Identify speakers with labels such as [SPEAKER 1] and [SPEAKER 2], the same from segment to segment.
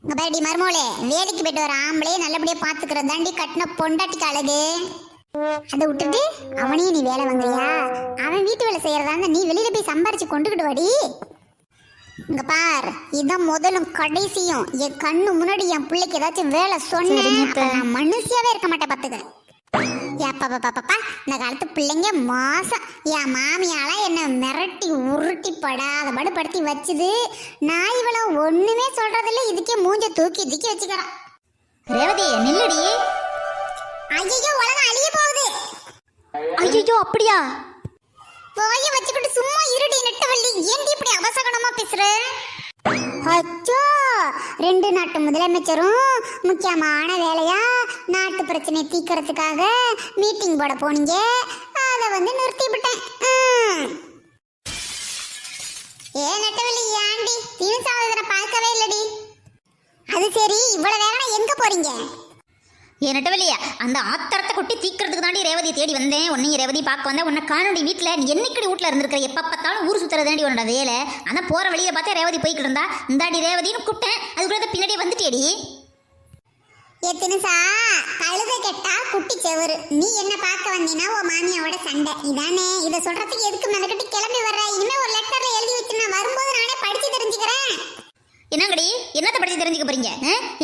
[SPEAKER 1] இங்க பாருடி மருமோளே, வேலைக்கு போயிட்டு வர ஆம்பளே நல்லபடியா பாத்துக்கிற தாண்டி கட்டின பொண்டாட்டிக்கு அழகு. அதை விட்டுட்டு அவனையும் நீ வேலை வாங்குறியா? அவன் வீட்டு வேலை செய்யறதா இருந்தா நீ வெளியில போய் சம்பாரிச்சு கொண்டுகிட்டு வாடி. இங்க பார், இதான் முதலும் கடைசியும். என் கண்ணு முன்னாடி என் பிள்ளைக்கு ஏதாச்சும் வேலை சொன்னேன், நான் மனுஷியாவே இருக்க மாட்டேன் பாத்துக்க. பாப்பா இந்த காலத்து பிள்ளைங்க மோசம். என் மாமியால என்ன மிரட்டி உருட்டி படாத படுத்தி வச்சுது. நான் இவள ஒண்ணுமே சொல்றதில்ல, இதுக்கே மூஞ்ச தூக்கி தூக்கி வச்சுக்கிறேன்.
[SPEAKER 2] ரேவதி நில்லுடி.
[SPEAKER 1] ஐயோ உலகம் அழிய போகுது.
[SPEAKER 2] ஐயோ அப்படியா?
[SPEAKER 1] போய வச்சுக்கிட்டு சும்மா இருடி நெட்டவள்ளி, ஏன்டி இப்படி அவசகனமா பேசுற? அச்சோ, 2 நாட்டு முதலமைச்சரும் முக்கியமான வேலையா நாட்டு பிரச்சனை தீர்க்கறதுக்காக மீட்டிங் போட போனீங்க. அதை நிறுத்தி விட்டேன். ஏ நெட்டவள்ளி, ஏன்டி தீன் சாதனை பார்க்கவே இல்லடி? அது சரி, இவ்வளவு வேகமா எங்க போறீங்க?
[SPEAKER 2] ஏன் நெட்டவள்ளியா, அந்த ஆத்திரத்தை கொட்டி தீக்கிறதுக்கு தாண்டி ரேவதி தேடி வந்தேன். உன்னையும் ரேவதி பார்க்க வந்தேன். உன்னை காணொடி வீட்டில் நீ என்னைக்கடி வீட்டில் இருந்திருக்கிற? எப்போ பார்த்தாலும் ஊர் சுற்றுறதாண்டி உன்னோட வேலை. ஆனால் போகிற வழியை பார்த்தா ரேவதி போய்கிட்டு இருந்தா. இந்தாடி ரேவதின்னு கூப்பிட்டேன், அதுக்குள்ள பின்னாடி வந்துட்டேடி.
[SPEAKER 1] எத்தனுசா கழுத கெட்டா குட்டி செவரு. நீ என்ன பார்க்க வந்தீங்கன்னா உன் மாமியாவோட சண்டை இதானே? இதை சொல்றதுக்கு எதுக்கு மெனக்கட்டி கிளம்பி வர்ற? இனிமே ஒரு லெட்டர்ல எழுதி வச்சு நான் வரும்போது நானே படிச்சு தெரிஞ்சுக்கிறேன்.
[SPEAKER 2] என்னங்கடி, என்னத்தை படிச்சு தெரிஞ்சுக்க போறீங்க?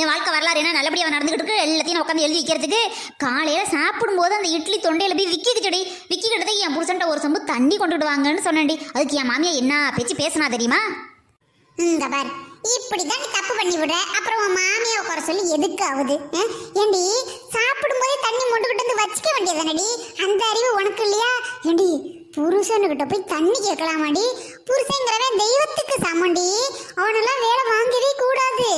[SPEAKER 2] என் வாழ்க்கை வரலாறு என்ன நல்லபடியாக நடந்துகிட்டு இருக்கு, எல்லாத்தையும் உட்காந்து எழுதி வைக்கிறதுக்கு. காலையில் சாப்பிடும்போது அந்த இட்லி தொண்டையில் போய் விக்கிக்கிட்டடி. விக்கிக்கிட்டதுக்கு என் புருஷன்ட்ட ஒரு சம்பு தண்ணி கொண்டுட்டு வாங்கன்னு சொன்னேன்டி. அதுக்கு என் மாமியா என்ன பேச்சு பேசினா தெரியுமா?
[SPEAKER 1] இந்த பார், இப்படிதான் நீ தப்பு பண்ணி விடுற. அப்புறம் உன் மாமியா உட்கார சொல்லி எதுக்கு ஆகுது? ஏண்டி சாப்பிடும்போதே தண்ணி மொண்டுகிட்டு வந்து வச்சுக்க வேண்டியதானடி? அந்த அறிவு உனக்கு இல்லையா? ஏண்டி புருஷனுக்கிட்ட போய் தண்ணி கேட்கலாமாடி? புருஷங்கிறவன் தெய்வத்துக்கு சமண்டி, அவனெல்லாம் வேலை வாங்கவே கூடாது.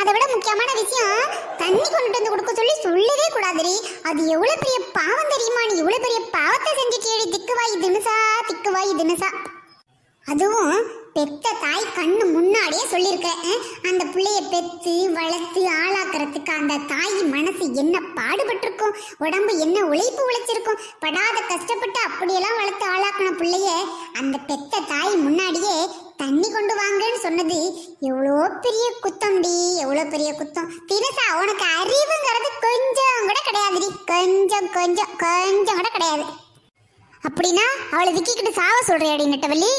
[SPEAKER 1] அதை விட முக்கியமான விஷயம், தண்ணி கொண்டுட்டு வந்து கொடுக்க சொல்லி சொல்லவே கூடாதுடி. அது எவ்வளவு பெரிய பாவம் தெரியுமா? நீ இவ்வளவு பெரிய பாவத்தை செஞ்சுட்டேடி. திக்குவாய் தினுசா. அதுவும் பெத்த தாய் கண்ணு முன்னாடியே சொல்லியிருக்க. அந்த பிள்ளைய பெத்து வளர்த்து ஆளாக்குறதுக்கு அந்த தாய் மனசு என்ன பாடுபட்டிருக்கும், உடம்பு என்ன உழைப்பு உழைச்சிருக்கும். படாத கஷ்டப்பட்டு அப்படியெல்லாம் வளர்த்து ஆளாக்குன பிள்ளைய அந்த பெத்த தாய் முன்னாடியே தண்ணி கொண்டு வாங்கன்னு சொன்னது எவ்வளோ பெரிய குத்தம்டி, எவ்வளோ பெரிய குத்தம். தினசா, உனக்கு அறிவுங்கிறது கொஞ்சம் கூட கிடையாதுடி. கொஞ்சம் கொஞ்சம் கொஞ்சம் கூட கிடையாது. அப்படின்னா அவளை விக்கிக்கிட்டு சாவ சொல்றியாடி நெட்டவள்ளி?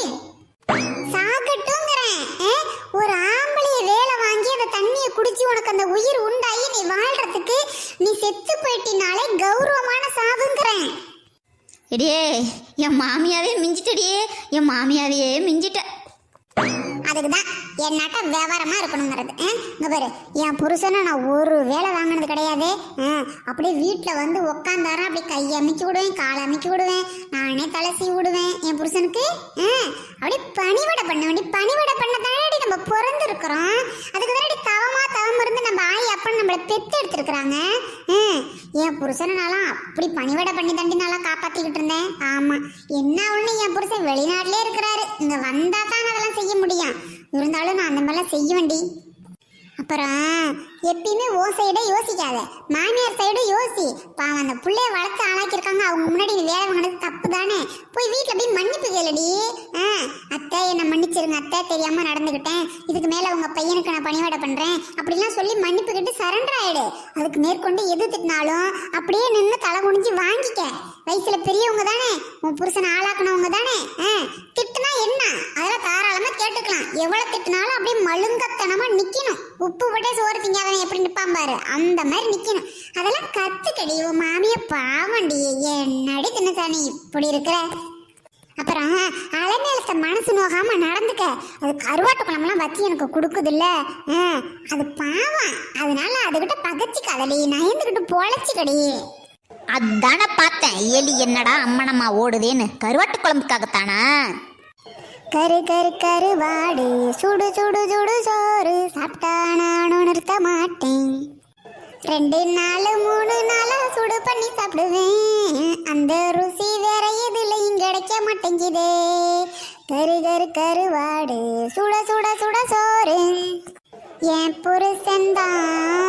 [SPEAKER 1] சாகட்டும்ங்கிறேன். ஒரு ஆம்பளைய வேலை வாங்கி அந்த தண்ணியை குடிச்சு உனக்கு அந்த உயிர் உண்டாகி நீ வாழ்றதுக்கு நீ செத்து போயிட்டினாலே கௌரவமான சாவுங்கிறேன்.
[SPEAKER 2] எடியே, என் மாமியாவே மிஞ்சிட்டடியே, என் மாமியாவே மிஞ்சிட்ட.
[SPEAKER 1] அதுக்குதான் என்னாட்ட வியாபாரமா இருக்கணுங்கிறது. இங்க பாரு, என் புருஷனை நான் ஒரு வேலை வாங்கினது கிடையாது. அப்படியே வீட்டில் உக்காந்தாரா அப்படி கையை அமைக்கி விடுவேன், காலை அமைக்கி விடுவேன், நானே தலை சீவி விடுவேன் என் புருஷனுக்கு. அப்படி பணிவிடை பண்ண வேண்டி, பணிவிடை பண்ண தானடி நம்ம பிறந்து இருக்கிறோம். அதுக்கு தானடி தவம் இருந்து நம்ம ஆய் அப்பன்னு நம்மளை பெத்து எடுத்துருக்குறாங்க. என் புருஷனாலாம் அப்படி பணிவிடை பண்ணி தாண்டி நல்லா காப்பாத்திக்கிட்டு இருந்தேன். ஆமா, என்ன ஒண்ணு, என் புருஷன் வெளிநாட்டிலே இருக்கிறாரு. இங்க வந்தா தான் அதெல்லாம் செய்ய முடியும். இருந்தாலும் நான் அந்த மாதிரிலாம் செய்ய வேண்டி. அப்புறம் எப்பயுமே ஓ சைடே யோசிக்காத, மாமியார் சைடு யோசி. பாவம், அந்த பிள்ளைய வளர்த்து ஆளாக்கியிருக்காங்க, அவங்க முன்னாடி நீ வேலை வாங்கினது தப்பு தானே. போய் வீட்டில் போய் மன்னிப்பு கேளுடி. அத்தை என்னை மன்னிச்சிருங்க அத்தை, தெரியாம நடந்துக்கிட்டேன், இதுக்கு மேலே உங்க பையனுக்கு நான் பணிவிடை பண்றேன் அப்படிலாம் சொல்லி மன்னிப்பு கேட்டு சரண்டர் ஆயிடு. அதுக்கு மேற்கொண்டு எது திட்டினாலும் அப்படியே நின்று தலை குனிஞ்சு வாங்கிக்க. வயசுல பெரியவங்க தானே, உன் புருஷனை ஆளாக்குனவங்க தானே. திட்டுனா என்ன, அதெல்லாம் தாராளமா கேட்டுக்கலாம். எவ்வளவு திட்டினாலும் அப்படியே மழுங்கத்தனமா நிக்கணும். உப்பு போட்டே சோறு திங்காதவன் எப்படி நிப்பான் பாரு, அந்த மாதிரி நிக்கணும். அதெல்லாம் கத்துக்கடி. உன் மாமிய பாவண்டி, என்னடி தின்னசாணி இப்படி இருக்கிற. அப்புறம் அலைமேலத்தை மனசு நோகாம நடந்துக்க. அது கருவாட்டு குழம்புலாம் வச்சு எனக்கு கொடுக்குது இல்ல, அது பாவம். அதனால அதுகிட்ட பகச்சிக்காதடி, நயந்துகிட்டு பொழைச்சிக்கடி.
[SPEAKER 2] அதான பார்த்தேன், எலி என்னடா அம்மனம்மா ஓடுதேன்னு. கருவாட்டு குழம்புக்காகத்தானா?
[SPEAKER 1] கரு கரு கருவாடு சுடு சுடு சுடு சோறு சாப்பிட்டா நானும் நிறுத்த மாட்டேன். 2 நாள் 3 நாளா சுடு பண்ணி சாப்பிடுவேன். அந்த ருசி வேற எதுலையும் கிடைக்க மாட்டேங்குதே. கரு கரு கருவாடு சுட சுட சுட சோறு. என் புருஷன்தான்